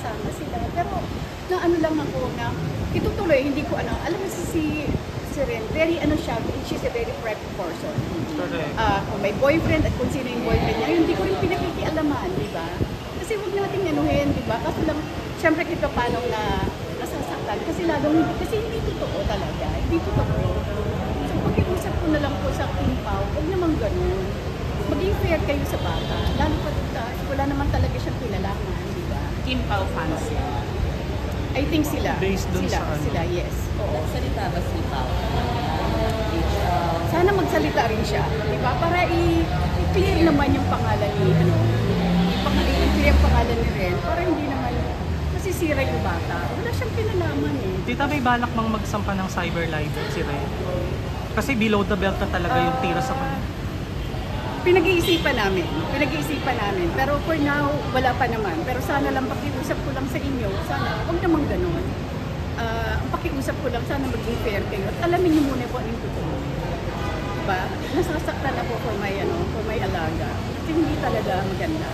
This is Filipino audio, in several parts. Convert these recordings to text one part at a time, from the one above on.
magkakasama sila. Pero na ano lang ako na itutuloy, hindi ko ano. Alam mo si Ren, very ano siya, she's a very private person. Kung may boyfriend at kung sino yung boyfriend niya, hindi ko rin pinakikialaman, di ba? Kasi huwag natin anuhin, di ba? Kaso lang, syempre kita paano na nasasaktan. Kasi lalong hindi, kasi hindi totoo talaga. Hindi totoo. So pag-iusap ko na lang po sa King Pao, huwag naman ganun. Maging fair kayo sa bata. Lalo pa wala naman talaga siyang kinalaman, di ba? Kim Pao fans yan. I think sila. Based dun sila, sa ano? sila, yes. Oo. Nagsalita ba si Pao? Sana magsalita rin siya, di ba? Para i-clear naman yung pangalan ni, ano, i-clear yung pangalan ni Ren, para hindi naman masisira yung bata. Wala siyang pinalaman eh. Tita, may balak mang magsampa ng cyber libel si Ren? Kasi below the belt na talaga yung tira sa kanya. Pinag-iisipan namin. Pero for now, wala pa naman. Pero sana lang pakiusap ko lang sa inyo, sana, huwag naman ganun. Ang pakiusap ko lang, sana maging fair kayo. At alamin niyo muna po anong totoo. Diba? Nasasaktan ako kung may alaga. Kasi hindi talaga maganda.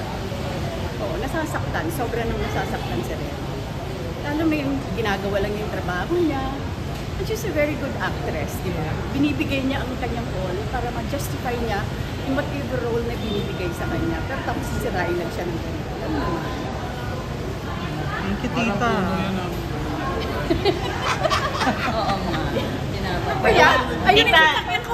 Oo, nasasaktan. Sobra nang nasasaktan si Ren. Lalo mo yung ginagawa lang yung trabaho niya. And she's a very good actress, di ba? Binibigay niya ang kanyang role para ma-justify niya yung whatever role na binibigay sa kanya. Pero tapos sisirain lang siya ng ganito. Thank you, tita. Oo nga. Kaya, ayun Tita, yung